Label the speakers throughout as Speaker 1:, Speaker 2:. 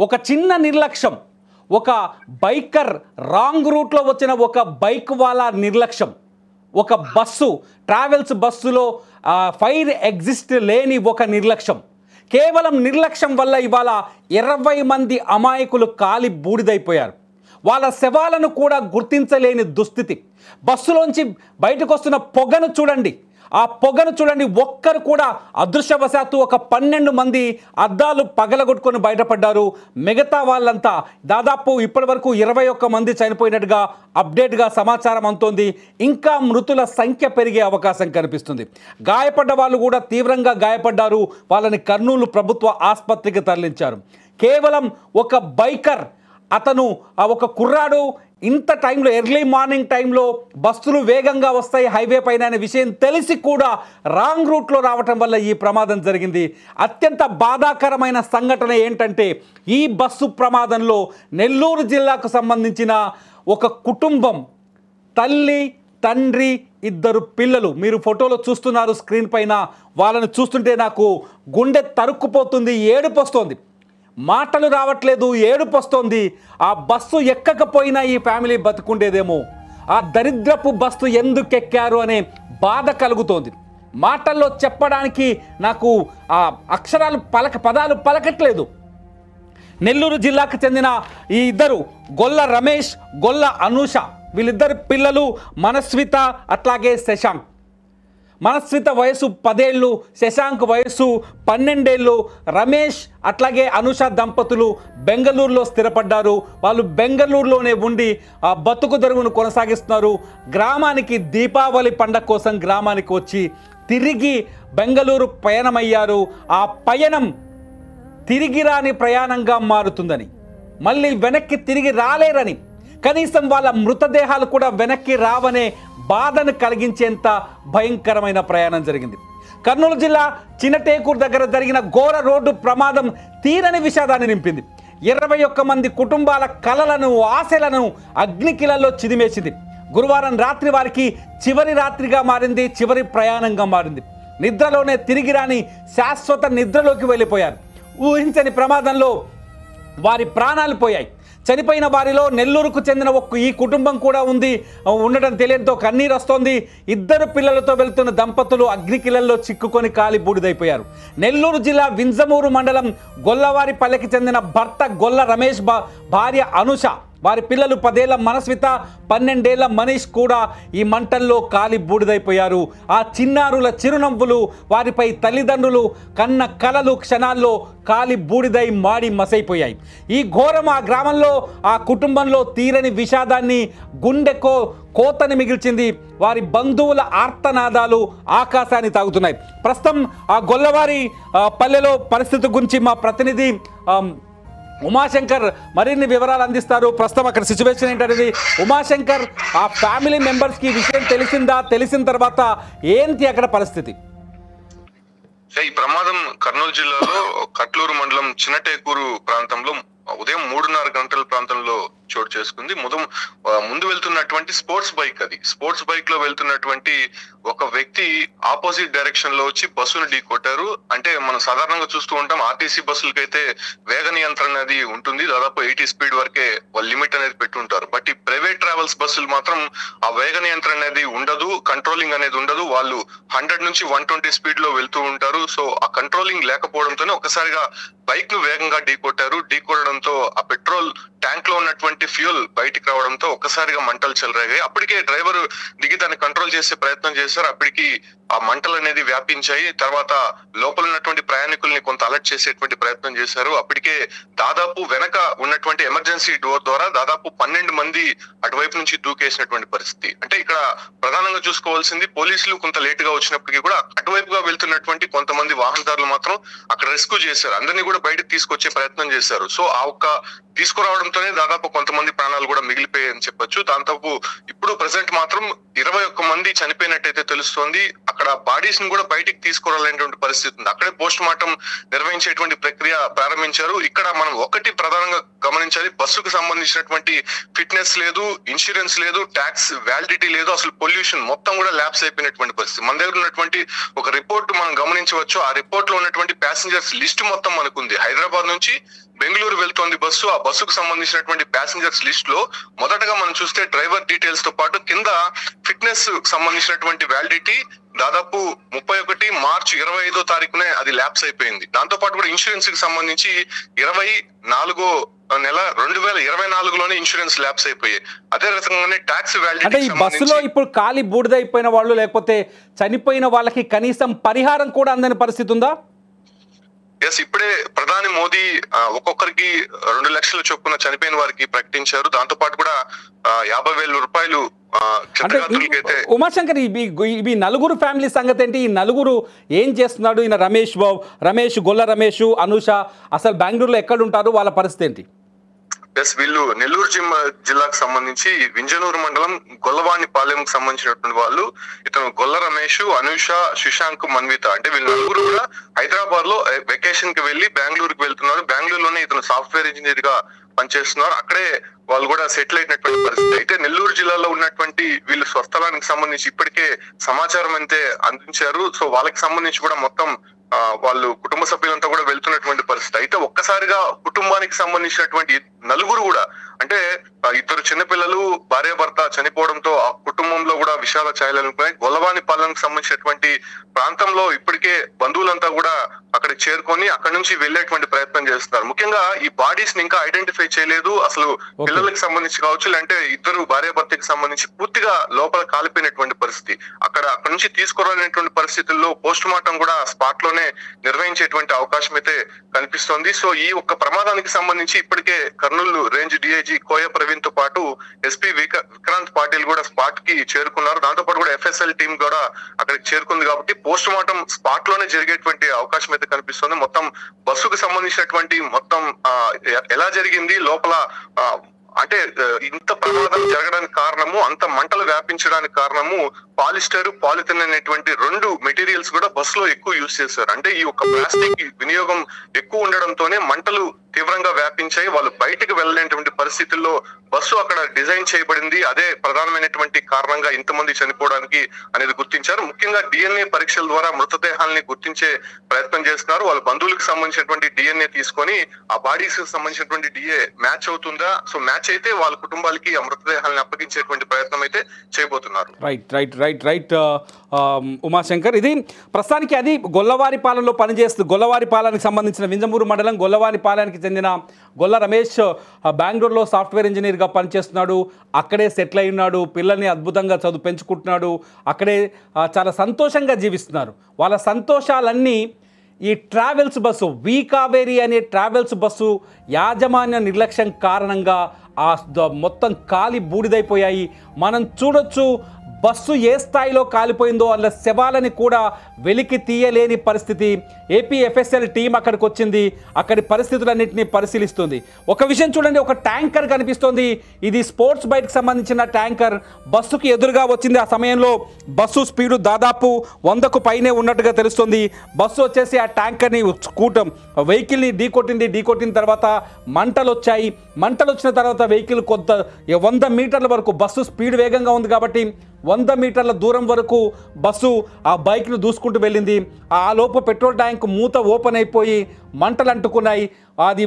Speaker 1: ఒక చిన్న నిర్లక్ష్యం, ఒక బైకర్ రాంగ్ రూట్లో వచ్చిన ఒక బైక్ వాళ్ళ నిర్లక్ష్యం, ఒక బస్సు ట్రావెల్స్ బస్సులో ఫైర్ ఎగ్జిస్ట్ లేని ఒక నిర్లక్ష్యం, కేవలం నిర్లక్ష్యం వల్ల ఇవాళ 20 మంది అమాయకులు కాలి బూడిదైపోయారు. వాళ్ళ శవాలను కూడా గుర్తించలేని దుస్థితి. బస్సులోంచి బయటకు వస్తున్న పొగను చూడండి, ఆ పొగను చూడండి. ఒక్కరు కూడా అదృష్టవశాత్తు ఒక 12 మంది అద్దాలు పగలగొట్టుకొని బయటపడ్డారు. మిగతా వాళ్ళంతా దాదాపు ఇప్పటి వరకు 21 మంది చనిపోయినట్టుగా అప్డేట్గా సమాచారం అందుతోంది. ఇంకా మృతుల సంఖ్య పెరిగే అవకాశం కనిపిస్తుంది. గాయపడ్డ వాళ్ళు కూడా తీవ్రంగా గాయపడ్డారు. వాళ్ళని కర్నూలు ప్రభుత్వ ఆసుపత్రికి తరలించారు. కేవలం ఒక బైకర్, అతను ఒక కుర్రాడు ఇంత టైంలో, ఎర్లీ మార్నింగ్ టైంలో బస్సులు వేగంగా వస్తాయి హైవే పైన అనే విషయం తెలిసి కూడా రాంగ్ రూట్లో రావటం వల్ల ఈ ప్రమాదం జరిగింది. అత్యంత బాధాకరమైన సంఘటన ఏంటంటే, ఈ బస్సు ప్రమాదంలో నెల్లూరు జిల్లాకు సంబంధించిన ఒక కుటుంబం, తల్లి, తండ్రి, 2 పిల్లలు, మీరు ఫోటోలో చూస్తున్నారు స్క్రీన్ పైన. వాళ్ళని చూస్తుంటే నాకు గుండె తరుక్కుపోతుంది, ఏడుపు వస్తోంది, మాటలు రావట్లేదు, ఏడుపు వస్తోంది. ఆ బస్సు ఎక్కకపోయినా ఈ ఫ్యామిలీ బతుకుండేదేమో, ఆ దరిద్రపు బస్సు ఎందుకు ఎక్కారు అనే బాధ కలుగుతోంది. మాటల్లో చెప్పడానికి నాకు ఆ అక్షరాలు పదాలు పలకట్లేదు. నెల్లూరు జిల్లాకు చెందిన ఈ 2 గొల్ల రమేష్, గొల్ల అనూష, వీళ్ళిద్దరు పిల్లలు మనస్విత అట్లాగే శశాంక్. మనస్విత వయసు 10 ఏళ్ళు, శశాంక్ వయసు 12 ఏళ్ళు. రమేష్ అట్లాగే అనూష దంపతులు బెంగళూరులో స్థిరపడ్డారు. వాళ్ళు బెంగళూరులోనే ఉండి ఆ బతుకు తెరువును కొనసాగిస్తున్నారు. గ్రామానికి దీపావళి పండగ కోసం గ్రామానికి వచ్చి తిరిగి బెంగళూరు పయనమయ్యారు. ఆ పయనం తిరిగి రాని ప్రయాణంగా మారుతుందని, మళ్ళీ వెనక్కి తిరిగి రాలేరని, కనీసం వాళ్ళ మృతదేహాలు కూడా వెనక్కి రావనే బాధను కలిగించేంత భయంకరమైన ప్రయాణం జరిగింది. కర్నూలు జిల్లా చిన్నటేకూరు దగ్గర జరిగిన ఘోర రోడ్డు ప్రమాదం తీరని విషాదాన్ని నింపింది. 21 మంది కుటుంబాల కలలను, ఆశలను అగ్నికిలలో చిదిమేసింది. గురువారం రాత్రి వారికి చివరి రాత్రిగా మారింది, చివరి ప్రయాణంగా మారింది. నిద్రలోనే తిరిగి రాని శాశ్వత నిద్రలోకి వెళ్ళిపోయారు. ఊహించని ప్రమాదంలో వారి ప్రాణాలు పోయాయి. చనిపోయిన వారిలో నెల్లూరుకు చెందిన ఈ కుటుంబం కూడా ఉండడం తెలియడంతో కన్నీరు వస్తోంది. 2 పిల్లలతో వెళ్తున్న దంపతులు అగ్నికిలల్లో చిక్కుకొని కాలి బూడిదైపోయారు. నెల్లూరు జిల్లా వింజమూరు మండలం గొల్లవారిపల్లెకి చెందిన భర్త గొల్ల రమేష్ భార్య అనూష, వారి పిల్లలు 10 ఏళ్ల మనస్విత, 12 ఏళ్ల మనీష్ కూడా ఈ మంటల్లో కాలి బూడిదైపోయారు. ఆ చిన్నారుల చిరునవ్వులు, వారిపై తల్లిదండ్రులు కన్న కలలు క్షణాల్లో కాలి బూడిదై మాడి మసైపోయాయి. ఈ ఘోరం ఆ గ్రామంలో, ఆ కుటుంబంలో తీరని విషాదాన్ని, గుండె కోతని మిగిల్చింది. వారి బంధువుల ఆర్తనాదాలు ఆకాశాన్ని తాగుతున్నాయి. ప్రస్తుతం ఆ గొల్లవారి పల్లెలో పరిస్థితి గురించి మా ప్రతినిధి ఉమాశంకర్ మరిన్ని వివరాలు అందిస్తారు. ప్రస్తుతం అక్కడ సిచ్యువేషన్ ఏంటనేది ఉమాశంకర్, ఆ ఫ్యామిలీ మెంబర్స్కి విషయం తెలిసిందా? తెలిసిన తర్వాత ఏంటి అక్కడ పరిస్థితి?
Speaker 2: ఈ ప్రమాదం కర్నూలు జిల్లాలో కట్లూరు మండలం చిన్నటేకూరు ప్రాంతంలో ఉదయం 3:30 గంటల ప్రాంతంలో చోటు చేసుకుంది. ముందు వెళ్తున్నటువంటి స్పోర్ట్స్ బైక్, అది స్పోర్ట్స్ బైక్ లో వెళ్తున్నటువంటి ఒక వ్యక్తి ఆపోజిట్ డైరెక్షన్ లో వచ్చి బస్సును ఢీ కొట్టారు. అంటే మనం సాధారణంగా చూస్తూ ఉంటాం, ఆర్టీసీ బస్సులకైతే వేగ నియంత్రణ అనేది ఉంటుంది, దాదాపు 80 స్పీడ్ వరకే వాళ్ళు లిమిట్ అనేది పెట్టుంటారు. బట్ ఈ ప్రైవేట్ ట్రావెల్స్ బస్సులు మాత్రం ఆ వేగ నియంత్రణ అనేది ఉండదు, కంట్రోలింగ్ అనేది ఉండదు. వాళ్ళు 100 నుంచి 120 స్పీడ్ లో వెళ్తూ ఉంటారు. సో ఆ కంట్రోలింగ్ లేకపోవడంతోనే ఒకసారిగా బైక్ ను వేగంగా ఢీ కొట్టారు. ఢీ కొట్టడంతో ఆ పెట్రోల్ ట్యాంక్ లో ఉన్నటువంటి ఫ్యూయల్ బయటికి రావడంతో ఒక్కసారిగా మంటలు చెలరేగాయి. అప్పటికే డ్రైవర్ దిగి దాన్ని కంట్రోల్ చేసే ప్రయత్నం చేశారు. అప్పటికి ఆ మంటలు అనేది వ్యాపించాయి. తర్వాత లోపల ఉన్నటువంటి ప్రయాణికుల్ని కొంత అలర్ట్ చేసేటువంటి ప్రయత్నం చేశారు. అప్పటికే దాదాపు వెనక ఉన్నటువంటి ఎమర్జెన్సీ డోర్ ద్వారా దాదాపు 12 మంది అటువైపు నుంచి దూకేసినటువంటి పరిస్థితి. అంటే ఇక్కడ ప్రధానంగా చూసుకోవాల్సింది, పోలీసులు కొంత లేట్ గా వచ్చినప్పటికీ కూడా అటువైపుగా వెళ్తున్నటువంటి కొంతమంది వాహనదారులు మాత్రం అక్కడ రెస్క్యూ చేశారు, అందరినీ కూడా బయటకు తీసుకొచ్చే ప్రయత్నం చేశారు. సో ఆ ఒక్క తీసుకురావడంతోనే దాదాపు కొంతమంది ప్రాణాలు కూడా మిగిలిపోయాయని చెప్పొచ్చు. దాంతో ఇప్పుడు ప్రెసెంట్ మాత్రం 21 మంది చనిపోయినట్టయితే తెలుస్తోంది. అక్కడ బాడీస్ ని కూడా బయటికి తీసుకురాలేనటువంటి పరిస్థితి ఉంది. అక్కడే పోస్ట్ మార్టం నిర్వహించేటువంటి ప్రక్రియ ప్రారంభించారు. ఇక్కడ మనం ఒకటి ప్రధానంగా గమనించాలి, బస్సుకు సంబంధించినటువంటి ఫిట్నెస్ లేదు, ఇన్సూరెన్స్ లేదు, ట్యాక్స్ వ్యాలిడిటీ లేదు, అసలు పొల్యూషన్ మొత్తం కూడా ల్యాబ్స్ అయిపోయినటువంటి పరిస్థితి. మన దగ్గర ఉన్నటువంటి ఒక రిపోర్ట్ మనం గమనించవచ్చు. ఆ రిపోర్ట్ లో ఉన్నటువంటి ప్యాసింజర్స్ లిస్ట్ మొత్తం మనకుంది. హైదరాబాద్ నుంచి బెంగళూరు వెళ్తోంది బస్సు. ఆ బస్సుకు సంబంధించినటువంటి ప్యాసింజర్స్ లిస్ట్ లో మొదటగా మనం చూస్తే డ్రైవర్ డీటెయిల్స్ తో పాటు కింద ఫిట్నెస్ సంబంధించినటువంటి వ్యాలిడిటీ దాదాపు 31 మార్చి 25వ తారీఖునే అది ల్యాప్స్ అయిపోయింది. దాంతో పాటు కూడా ఇన్సూరెన్స్ కి సంబంధించి 24వ నెల 2024లోనే ఇన్సూరెన్స్ ల్యాప్స్ అయిపోయాయి. అదే రకంగానే ట్యాక్స్ వ్యాలిడిటీ
Speaker 1: అంటే ఈ బస్సులో ఇప్పుడు ఖాళీ బూడిదైపోయిన వాళ్ళు లేకపోతే చనిపోయిన వాళ్ళకి కనీసం పరిహారం కూడా అందని పరిస్థితి ఉందా?
Speaker 2: ఎస్, ఇప్పుడే ప్రధాని మోదీ ఒక్కొక్కరికి 2 లక్షల చొప్పున చనిపోయిన వారికి ప్రకటించారు. దాంతో పాటు కూడా 50,000 రూపాయలు.
Speaker 1: ఉమాశంకర్, ఈ నలుగురు ఫ్యామిలీ సంగతి ఏంటి? ఈ నలుగురు ఏం చేస్తున్నాడు? ఈయన రమేష్, గొల్ల రమేష్, అనూష అసలు బెంగళూరులో ఎక్కడ ఉంటారు? వాళ్ళ పరిస్థితి ఏంటి?
Speaker 2: ఎస్, వీళ్ళు నెల్లూరు జిల్లాకు సంబంధించి వింజనూరు మండలం గొల్లవాణిపాలెంకి సంబంధించినటువంటి వాళ్ళు. ఇతను గొల్ల రమేష్, అనూష, శశాంక్, మన్విత. అంటే వీళ్ళు నలుగురు కూడా హైదరాబాద్ లో వెకేషన్ కి వెళ్లి బెంగళూరుకి వెళ్తున్నారు. బెంగళూరులోనే ఇతను సాఫ్ట్వేర్ ఇంజనీర్ గా పనిచేస్తున్నారు. అక్కడే వాళ్ళు కూడా సెటిల్ అయినటువంటి పరిస్థితి. అయితే నెల్లూరు జిల్లాలో ఉన్నటువంటి వీళ్ళు స్వస్థలానికి సంబంధించి ఇప్పటికే సమాచారం అయితే అందించారు. సో వాళ్ళకి సంబంధించి కూడా మొత్తం వాళ్ళు కుటుంబ సభ్యులంతా కూడా వెళ్తున్నటువంటి పరిస్థితి. అయితే ఒక్కసారిగా కుటుంబానికి సంబంధించినటువంటి నలుగురు కూడా, అంటే 2 చిన్నపిల్లలు, భార్యాభర్త చనిపోవడంతో ఆ కుటుంబంలో కూడా విషాద ఛాయలున్నాయి. గొల్లవాణిపాలెంకి సంబంధించినటువంటి ప్రాంతంలో ఇప్పటికే బంధువులంతా కూడా అక్కడికి చేరుకొని అక్కడి నుంచి వెళ్లేటువంటి ప్రయత్నం చేస్తున్నారు. ముఖ్యంగా ఈ బాడీస్ ని ఇంకా ఐడెంటిఫై చేయలేదు. అసలు పిల్లలకి సంబంధించి కావచ్చు, లేదంటే 2 భార్యాభర్తకి సంబంధించి పూర్తిగా లోపల కాలిపోయినటువంటి పరిస్థితి. అక్కడి నుంచి తీసుకురాలేనటువంటి పరిస్థితుల్లో పోస్ట్ మార్టం కూడా స్పాట్ లోనే నిర్వహించేటువంటి అవకాశం అయితే కనిపిస్తోంది. సో ఈ ఒక్క ప్రమాదానికి సంబంధించి ఇప్పటికే కర్నూలు రేంజ్ డిఐజీ కోయ ప్రవీణ్ తో పాటు ఎస్పీ విక్రాంత్ పాటిల్ కూడా స్పాట్ కి చేరుకున్నారు. దాంతో పాటు కూడా ఎఫ్ఎస్ఎల్ టీం కూడా అక్కడికి చేరుకుంది. కాబట్టి పోస్ట్ మార్టం స్పాట్ లోనే జరిగేటువంటి అవకాశం అయితే కనిపిస్తుంది. మొత్తం బస్సుకు సంబంధించినటువంటి మొత్తం ఎలా జరిగింది, లోపల అంటే ఇంత ప్రమాదం జరగడానికి కారణము, అంత మంటలు వ్యాపించడానికి కారణము పాలిస్టర్, పాలిథిన్ అనేటువంటి 2 మెటీరియల్స్ కూడా బస్సులో ఎక్కువ యూజ్ చేశారు. అంటే ఈ యొక్క ప్లాస్టిక్ వినియోగం ఎక్కువ ఉండడంతోనే మంటలు తీవ్రంగా వ్యాపించాయి. వాళ్ళు బయటకు వెళ్ళలేనటువంటి పరిస్థితుల్లో బస్సు అక్కడ డిజైన్ చేయబడింది. అదే ప్రధానమైనటువంటి కారణంగా ఇంతమంది చనిపోవడానికి అనేది గుర్తించారు. ముఖ్యంగా డిఎన్ఏ పరీక్షల ద్వారా మృతదేహాలని గుర్తించే ప్రయత్నం చేస్తున్నారు. వాళ్ళ బంధువులకు సంబంధించినటువంటి డిఎన్ఏ తీసుకొని ఆ బాడీస్ కి సంబంధించినటువంటి డిఏ మ్యాచ్ అవుతుందా, సో మ్యాచ్ అయితే వాళ్ళ కుటుంబాలకి ఆ మృతదేహాలను అప్పగించేటువంటి ప్రయత్నం అయితే చేయబోతున్నారు.
Speaker 1: రైట్ ఉమాశంకర్, ఇది ప్రస్తుతానికి అది గొల్లవారిపాలెంలో పనిచేస్తుంది. గొల్లవారిపాలెంకి సంబంధించిన వింజమూరు మండలం గొల్లవారిపాలెంకి చెందిన గొల్ల రమేష్ బెంగళూరులో సాఫ్ట్వేర్ ఇంజనీర్గా పనిచేస్తున్నాడు. అక్కడే సెటిల్ అయి ఉన్నాడు. పిల్లల్ని అద్భుతంగా పెంచుకుంటున్నాడు. అక్కడే చాలా సంతోషంగా జీవిస్తున్నారు. వాళ్ళ సంతోషాలన్నీ ఈ ట్రావెల్స్ బస్సు, వి కావేరి అనే ట్రావెల్స్ బస్సు యాజమాన్య నిర్లక్ష్యం కారణంగా మొత్తం కాలి బూడిదైపోయాయి. మనం చూడొచ్చు బస్సు ఏ స్థాయిలో కాలిపోయిందో. వాళ్ళ శవాలని కూడా వెలికి తీయలేని పరిస్థితి. ఏపీ ఎఫ్ఎస్ఎల్ టీం అక్కడికి వచ్చింది. అక్కడి పరిస్థితులన్నింటినీ పరిశీలిస్తుంది. ఒక విషయం చూడండి, ఒక ట్యాంకర్ కనిపిస్తోంది. ఇది స్పోర్ట్స్ బైక్కి సంబంధించిన ట్యాంకర్ బస్సుకి ఎదురుగా వచ్చింది. ఆ సమయంలో బస్సు స్పీడు దాదాపు 100కు పైనే ఉన్నట్టుగా తెలుస్తుంది. బస్సు వచ్చేసి ఆ ట్యాంకర్ని వెహికల్ని ఢీకొట్టిన తర్వాత మంటలు వచ్చాయి. మంటలు వచ్చిన తర్వాత వెహికల్ 100 మీటర్ల వరకు, బస్సు స్పీడ్ వేగంగా ఉంది కాబట్టి 100 మీటర్ల దూరం వరకు బస్సు ఆ బైక్ను దూసుకుంటూ వెళ్ళింది. ఆ లోపు పెట్రోల్ ట్యాంక్ మూత ఓపెన్ అయిపోయి మంటలు అంటుకున్నాయి. అది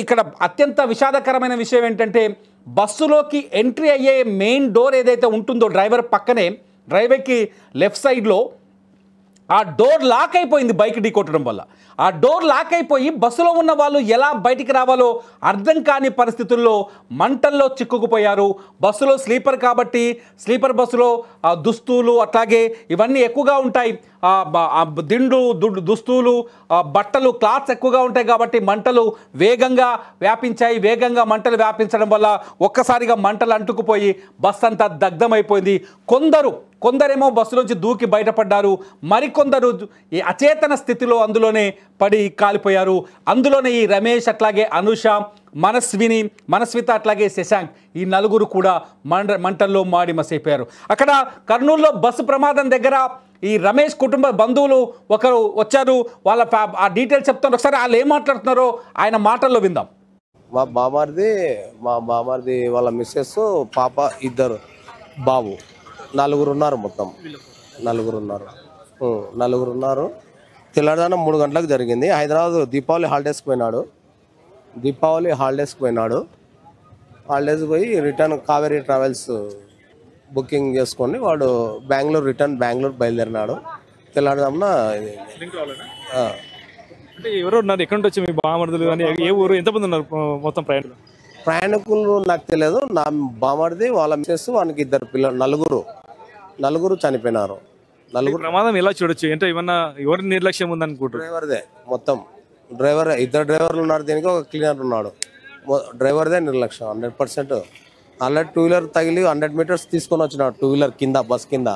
Speaker 1: ఇక్కడ అత్యంత విషాదకరమైన విషయం ఏంటంటే, బస్సులోకి ఎంట్రీ అయ్యే మెయిన్ డోర్ ఏదైతే ఉంటుందో డ్రైవర్కి లెఫ్ట్ సైడ్లో ఆ డోర్ లాక్ అయిపోయింది బైక్ ఢీకొట్టడం వల్ల. ఆ డోర్ లాక్ అయిపోయి బస్సులో ఉన్న వాళ్ళు ఎలా బయటికి రావాలో అర్థం కాని పరిస్థితుల్లో మంటల్లో చిక్కుకుపోయారు. బస్సులో స్లీపర్ కాబట్టి స్లీపర్ బస్సులో దుస్తులు అట్లాగే ఇవన్నీ ఎక్కువగా ఉంటాయి. దుస్తులు, బట్టలు, క్లాత్స్ ఎక్కువగా ఉంటాయి కాబట్టి మంటలు వేగంగా వ్యాపించాయి. వేగంగా మంటలు వ్యాపించడం వల్ల ఒక్కసారిగా మంటలు అంటుకుపోయి బస్సు అంతా దగ్ధమైపోయింది. కొందరేమో బస్సులోంచి దూకి బయటపడ్డారు. మరికొందరు ఈ అచేతన స్థితిలో అందులోనే పడి కాలిపోయారు. అందులోనే ఈ రమేష్ అట్లాగే అనూష మనస్విత అట్లాగే శశాంక్ ఈ నలుగురు కూడా మంటల్లో మాడి మసైపోయారు. అక్కడ కర్నూలులో బస్సు ప్రమాదం దగ్గర ఈ రమేష్ కుటుంబ బంధువులు ఒకరు వచ్చారు. వాళ్ళ ఆ డీటెయిల్స్ చెప్తాను, ఒకసారి వాళ్ళు ఏం మాట్లాడుతున్నారో ఆయన మాటల్లో విందాం.
Speaker 3: మా బామార్ది వాళ్ళ మిస్సెస్ పాప ఇద్దరు బాబు నలుగురు ఉన్నారు. మొత్తం నలుగురు ఉన్నారు. తెల్లవారుజామున 3 గంటలకు జరిగింది. హైదరాబాద్ దీపావళి హాలిడేస్కి పోయినాడు. హాలిడేస్ పోయి రిటర్న్ కావేరీ ట్రావెల్స్ బుకింగ్ చేసుకొని వాడు బెంగళూరు బయలుదేరినాడు. తెల్లవారుజామున
Speaker 4: అంటే ఎవరు ఉన్నారు, ఎక్కడి నుంచి వచ్చి మీ బామర్దులు కానీ ఏ ఊరు, ఎంతమంది ఉన్నారు మొత్తం
Speaker 3: ప్రయాణికులు నాకు తెలియదు. నా బామర్ది వాళ్ళ మిస్సెస్ వానికి ఇద్దరు పిల్లలు నలుగురు చనిపోయినారు.
Speaker 4: ప్రమాదం ఎలా చూడొచ్చు అంటే ఏమన్నా ఎవరి నిర్లక్ష్యం ఉందనుకుంటారు?
Speaker 3: డ్రైవర్దే మొత్తం. ఇద్దరు డ్రైవర్లు ఉన్నారు, దీనికి ఒక క్లీనర్ ఉన్నాడు. డ్రైవర్దే నిర్లక్ష్యం 100%. ఆల్రెడీ 2 వీలర్ తగిలి 100 మీటర్స్ తీసుకొని వచ్చినాడు. 2 వీలర్ కింద బస్ కింద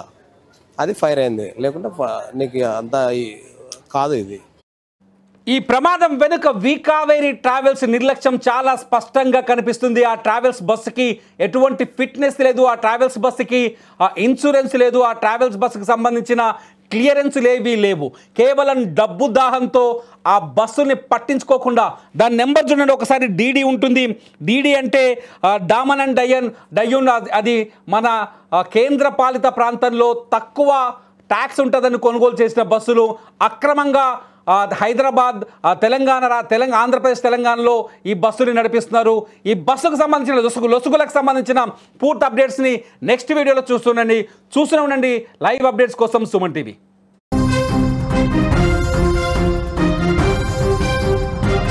Speaker 3: అది ఫైర్ అయింది. లేకుంటే నీకు అంత కాదు ఇది.
Speaker 1: ఈ ప్రమాదం వెనుక కావేరీ ట్రావెల్స్ నిర్లక్ష్యం చాలా స్పష్టంగా కనిపిస్తుంది. ఆ ట్రావెల్స్ బస్సుకి ఎటువంటి ఫిట్నెస్ లేదు, ఆ ట్రావెల్స్ బస్సుకి ఇన్సూరెన్స్ లేదు, ఆ ట్రావెల్స్ బస్సుకి సంబంధించిన క్లియరెన్స్ లేవు. కేవలం డబ్బు దాహంతో ఆ బస్సుని పట్టించుకోకుండా దాని నెంబర్ చూడండి ఒకసారి. డీడీ ఉంటుంది. డీడీ అంటే డామన్ అండ్ డయ్యూన్. అది మన కేంద్ర పాలిత ప్రాంతంలో తక్కువ ట్యాక్స్ ఉంటుందని కొనుగోలు చేసిన బస్సులు అక్రమంగా హైదరాబాద్ ఆంధ్రప్రదేశ్ తెలంగాణలో ఈ బస్సుని నడిపిస్తున్నారు. ఈ బస్సుకు సంబంధించిన లొసుగులకు సంబంధించిన పూర్తి అప్డేట్స్ని నెక్స్ట్ వీడియోలో చూస్తూనే ఉండండి. లైవ్ అప్డేట్స్ కోసం సుమన్ టీవీ.